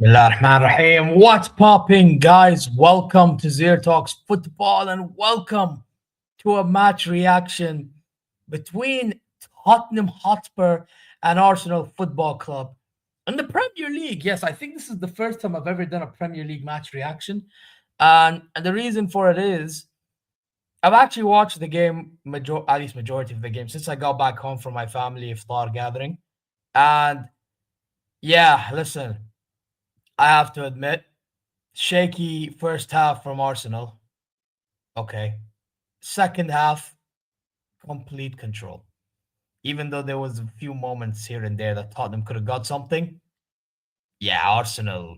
Bismillahirrahmanirrahim. What's popping, guys? Welcome to ZeerTalks Football and welcome to a match reaction between Tottenham Hotspur and Arsenal Football Club in the Premier League. Yes, I think this is the first time I've ever done a Premier League match reaction. And the reason for it is I've actually watched the game, at least majority of the game, since I got back home from my family iftar gathering. And yeah, listen, I have to admit, shaky first half from Arsenal. Okay. Second half, complete control. Even though there was a few moments here and there that Tottenham could have got something. Yeah, Arsenal.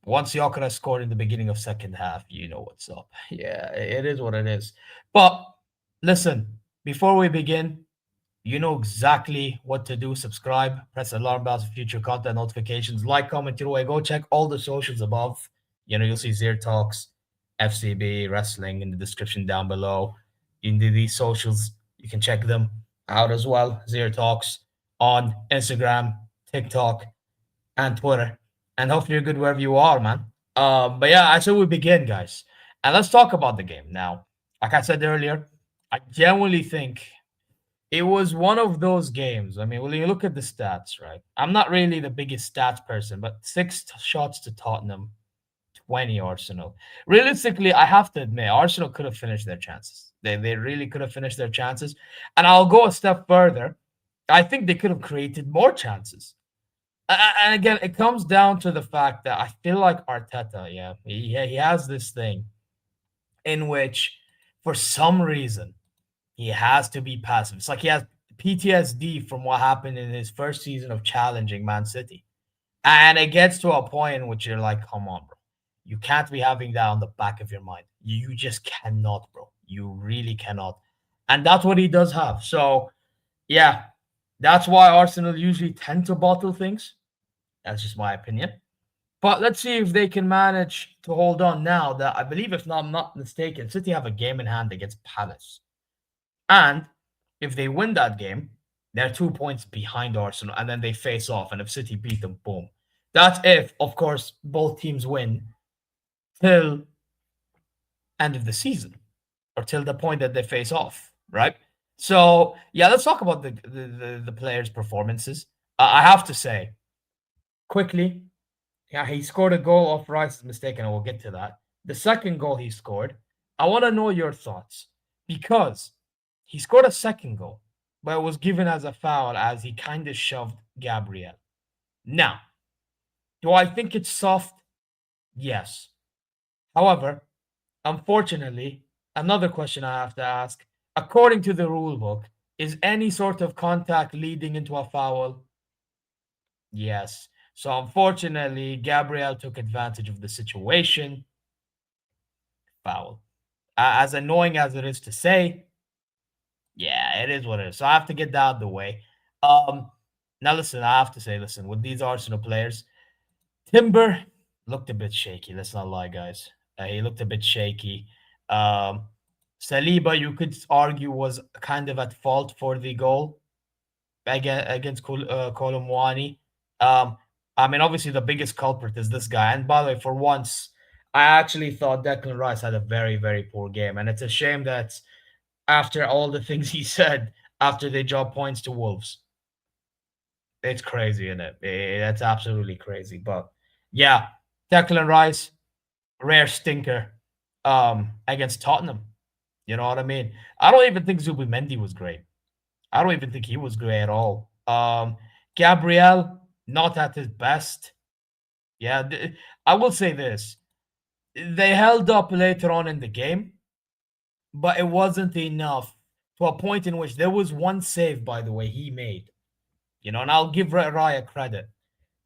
Once Gyökeres scored in the beginning of second half, you know what's up. Yeah, it is what it is. But listen, before we begin, you know exactly what to do. Subscribe, press alarm bells for future content notifications, like, comment your way. Go check all the socials above. You'll see ZeerTalks FCB Wrestling in the description down below. In these socials, you can check them out as well. ZeerTalks on Instagram, TikTok, and Twitter. And hopefully you're good wherever you are, man. But yeah, I say we begin, guys. And let's talk about the game. Now, like I said earlier, I genuinely think it was one of those games. I mean, when you look at the stats, right? I'm not really the biggest stats person, but shots to Tottenham, 20 Arsenal. Realistically, I have to admit, Arsenal could have finished their chances. They really could have finished their chances. And I'll go a step further. I think they could have created more chances. And again, it comes down to the fact that I feel like Arteta, yeah, he has this thing in which, for some reason, he has to be passive. It's like he has PTSD from what happened in his first season of challenging Man City. And it gets to a point in which you're like, come on, bro. You can't be having that on the back of your mind. You just cannot, bro. You really cannot. And that's what he does have. So, yeah, that's why Arsenal usually tend to bottle things. That's just my opinion. But let's see if they can manage to hold on now that I believe, if I'm not mistaken, City have a game in hand against Palace. And if they win that game, they're 2 points behind Arsenal, and then they face off. And if City beat them, boom. That's if, of course, both teams win till end of the season or till the point that they face off, right? So yeah, let's talk about the players' performances. I have to say quickly, yeah, he scored a goal off Rice's mistake, and I will get to that. The second goal he scored, I want to know your thoughts because he scored a second goal, but it was given as a foul as he kind of shoved Gabriel. Now, do I think it's soft? Yes. However, unfortunately, another question I have to ask, according to the rule book, is any sort of contact leading into a foul? Yes. So unfortunately, Gabriel took advantage of the situation. Foul. As annoying as it is to say, yeah, it is what it is. So I have to get that out of the way. Now listen, I have to say, listen, with these Arsenal players, Timber looked a bit shaky. Let's not lie, guys. He looked a bit shaky. Um, Saliba, you could argue, was kind of at fault for the goal against Kolomwani. I mean, obviously, the biggest culprit is this guy. And by the way, for once, I actually thought Declan Rice had a very, very poor game. And it's a shame that after all the things he said after they dropped points to Wolves, it's crazy, isn't it? That's absolutely crazy. But yeah, Declan Rice, rare stinker against Tottenham. You know what I mean? I don't even think Zubimendi was great. I don't even think he was great at all. Gabriel, not at his best. Yeah, I will say this. They held up later on in the game, but it wasn't enough to a point in which there was one save, by the way, he made. And I'll give Raya credit.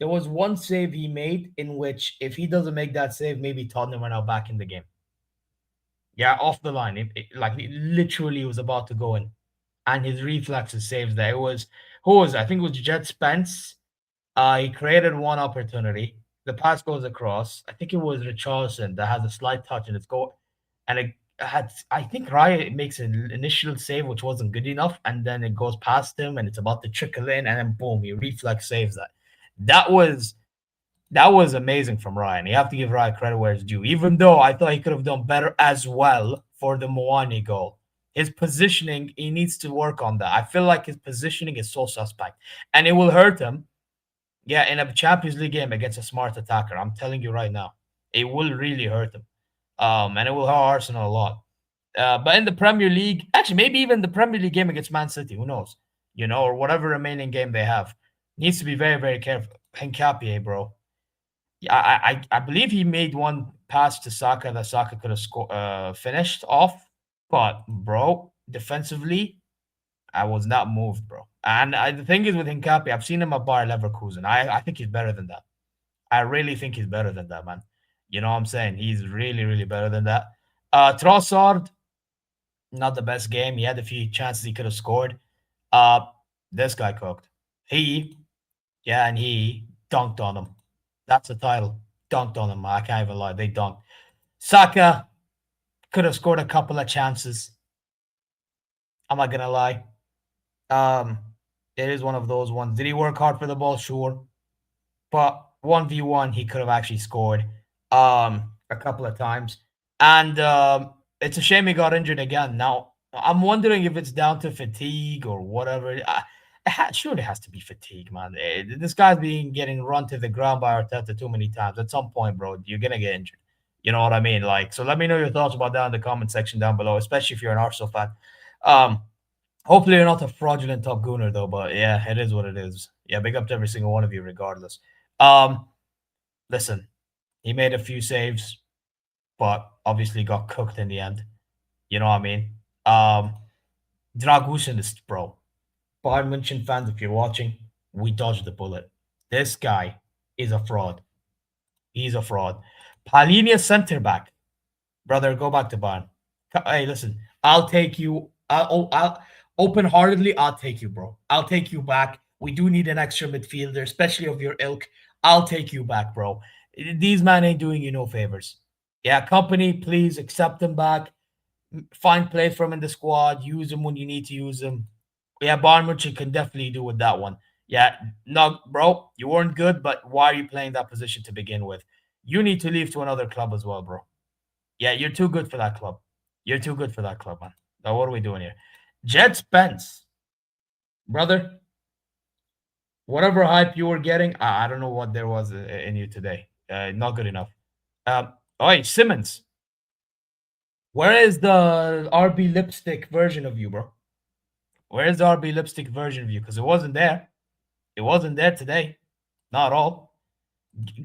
There was one save he made in which, if he doesn't make that save, maybe Tottenham are now back in the game. Yeah, off the line. It literally was about to go in. And his reflexes saves that. It was, who was it? I think it was Jet Spence. He created one opportunity. The pass goes across. I think it was Richarlison that has a slight touch and it's go. And it had, I think Raya makes an initial save, which wasn't good enough. And then it goes past him and it's about to trickle in. And then boom, he reflex saves that. That was That was amazing from Ryan. You have to give Ryan credit where it's due, even though I thought he could have done better as well for the Moani goal. His positioning, he needs to work on that. I feel like his positioning is so suspect, and it will hurt him. Yeah, in a Champions League game against a smart attacker, I'm telling you right now, it will really hurt him. And it will hurt Arsenal a lot. But in the Premier League, actually, maybe even the Premier League game against Man City, who knows? Or whatever remaining game they have, needs to be very, very careful. Hincapié, bro. Yeah, I believe he made one pass to Saka that Saka could have finished off, but bro, defensively, I was not moved, bro. And the thing is with Hincapié, I've seen him at Bayer Leverkusen. I think he's better than that. I really think he's better than that, man. You know what I'm saying? He's really, really better than that. Trossard, not the best game. He had a few chances he could have scored. Uh, this guy cooked. And he dunked on him. That's the title. Dunked on him. I can't even lie. They dunked. Saka could have scored a couple of chances. I'm not gonna lie. Um, it is one of those ones. Did he work hard for the ball? Sure. But 1v1, he could have actually scored a couple of times. And it's a shame he got injured again. Now, I'm wondering if it's down to fatigue or whatever. Surely it has to be fatigue, man. This guy's been getting run to the ground by Arteta too many times. At some point, bro, you're gonna get injured. You know what I mean? Like, so let me know your thoughts about that in the comment section down below, especially if you're an Arsenal fan. Um, Hopefully you're not a fraudulent top gooner though, but yeah, it is what it is. Yeah, big up to every single one of you, regardless. Um, Listen, he made a few saves, but obviously got cooked in the end. You know what I mean? Dragusin is bro. Bayern München fans, if you're watching, we dodged the bullet. This guy is a fraud. He's a fraud. Palhinha center back. Brother, go back to Bayern. Hey, listen, I'll take you. I'll open heartedly. I'll take you, bro. I'll take you back. We do need an extra midfielder, especially of your ilk. I'll take you back, bro. These men ain't doing you no favors. Yeah, company, please accept them back. Find play from in the squad. Use them when you need to use them. Yeah, Bayern Munchen can definitely do with that one. Yeah, no, bro, you weren't good, but why are you playing that position to begin with? You need to leave to another club as well, bro. Yeah, you're too good for that club. You're too good for that club, man. Now, what are we doing here? Jet Spence, brother, whatever hype you were getting, I don't know what there was in you today. Not good enough. Oh, wait, Simmons, where is the RB lipstick version of you, bro? Where is the RB lipstick version of you? Because it wasn't there. It wasn't there today. Not at all.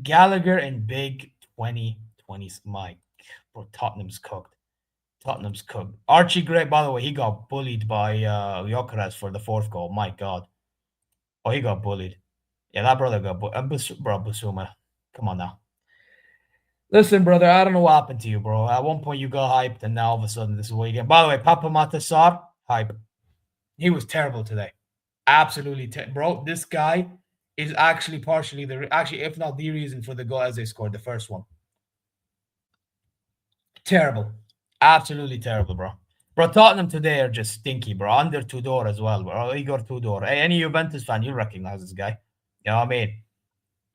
Gallagher and Big 2020s. My bro, Tottenham's cooked. Tottenham's cooked. Archie Gray, by the way, he got bullied by Gyokeres for the fourth goal. My God. Oh, he got bullied. Yeah, that brother got bullied. Bro, Basuma. Come on now. Listen, brother, I don't know what happened to you, bro. At one point, you got hyped, and now all of a sudden, this is what you get. By the way, Papa Matasar, hype. He was terrible today. Absolutely. Bro, this guy is actually partially actually, if not the reason for the goal as they scored the first one. Terrible. Absolutely terrible, bro. Bro, Tottenham today are just stinky, bro. Under Tudor as well, bro. Igor Tudor. Hey, any Juventus fan, you recognize this guy. You know what I mean?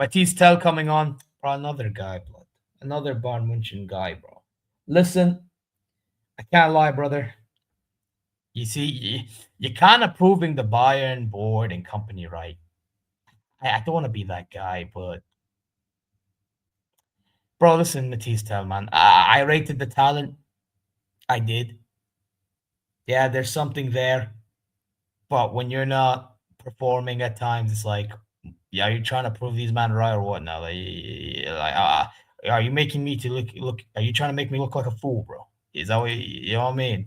Matisse Tell coming on. Bro, another guy, blood. Another Bayern Munchen guy, bro. Listen, I can't lie, brother. You see, you're kind of proving the Bayern board and company right. I don't want to be that guy, but bro, listen, Matisse Tell, man. I rated the talent. I did. Yeah, there's something there. But when you're not performing at times, it's like, yeah, are you trying to prove these men right or what now? Are you making me to look? Are you trying to make me look like a fool, bro? Is that what you know what I mean?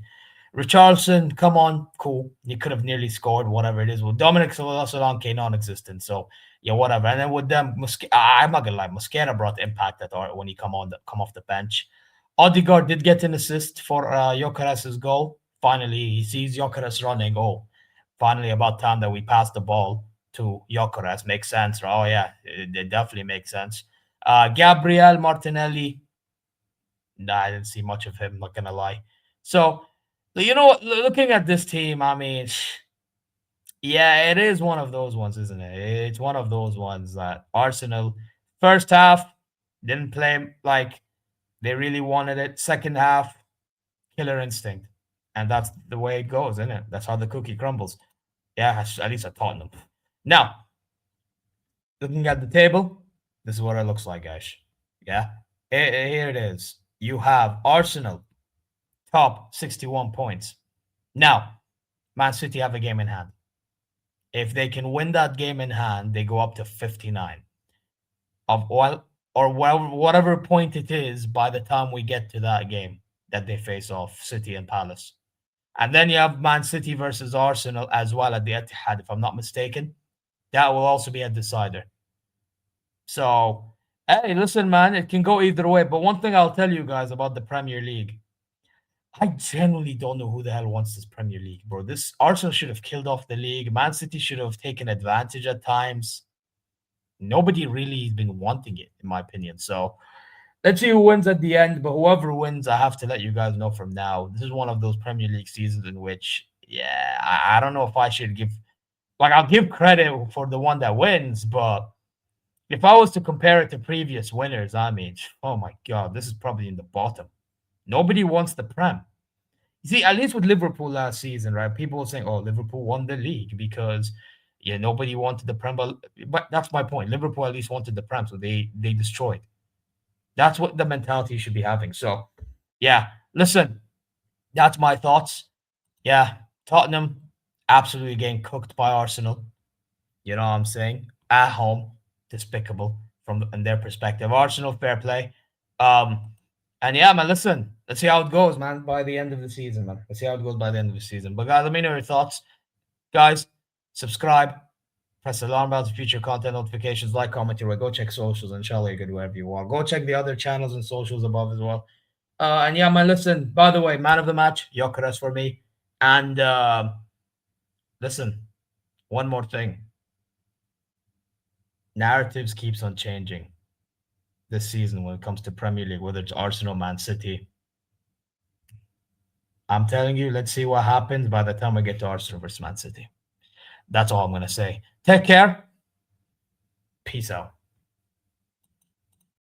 Richarlison, come on, cool. You could have nearly scored, whatever it is. Well, Dominic Solanke non-existent, so yeah, whatever. And then with them, I'm not gonna lie, Mosquera brought impact at art when he come off the bench. Odegaard did get an assist for Gyokeres' goal. Finally, he sees Gyokeres running. Oh, finally, about time that we passed the ball to Gyokeres. Makes sense. Oh yeah, it definitely makes sense. Gabriel Martinelli. Nah, I didn't see much of him. Not gonna lie. So, looking at this team, I mean, yeah, it is one of those ones, isn't it? It's one of those ones that Arsenal First half, didn't play like they really wanted it. Second half, killer instinct. And that's the way it goes, isn't it? That's how the cookie crumbles. Yeah, at least at Tottenham. Now, looking at the table, this is what it looks like, guys. Yeah, here it is. You have Arsenal, top 61 points. Now, Man City have a game in hand. If they can win that game in hand, they go up to 59. Whatever point it is by the time we get to that game that they face off City and Palace. And then you have Man City versus Arsenal as well at the Etihad, if I'm not mistaken. That will also be a decider. So, hey, listen, man, it can go either way. But one thing I'll tell you guys about the Premier League, I genuinely don't know who the hell wants this Premier League, bro. This Arsenal should have killed off the league. Man City should have taken advantage at times. Nobody really has been wanting it, in my opinion. So let's see who wins at the end. But whoever wins, I have to let you guys know from now. This is one of those Premier League seasons in which, yeah, I don't know if I should give, like, I'll give credit for the one that wins, but if I was to compare it to previous winners, I mean, oh my God, this is probably in the bottom. Nobody wants the Prem. You see, at least with Liverpool last season, right? People were saying, oh, Liverpool won the league because yeah, nobody wanted the Prem. But that's my point. Liverpool at least wanted the Prem, so they destroyed. That's what the mentality you should be having. So, yeah, listen, that's my thoughts. Yeah, Tottenham absolutely getting cooked by Arsenal. You know what I'm saying? At home, despicable from in their perspective. Arsenal, fair play. And yeah, man, listen, let's see how it goes, man, by the end of the season, man. Let's see how it goes by the end of the season. But guys, let me know your thoughts. Guys, subscribe, press the alarm bell for future content notifications, like, comment your way. Go check socials, inshallah, you're good wherever you are. Go check the other channels and socials above as well. And yeah, man, listen, by the way, man of the match, Gyokeres for me. And listen, one more thing. Narratives keeps on changing this season when it comes to Premier League, whether it's Arsenal, Man City. I'm telling you, let's see what happens by the time we get to Arsenal versus Man City. That's all I'm going to say. Take care. Peace out.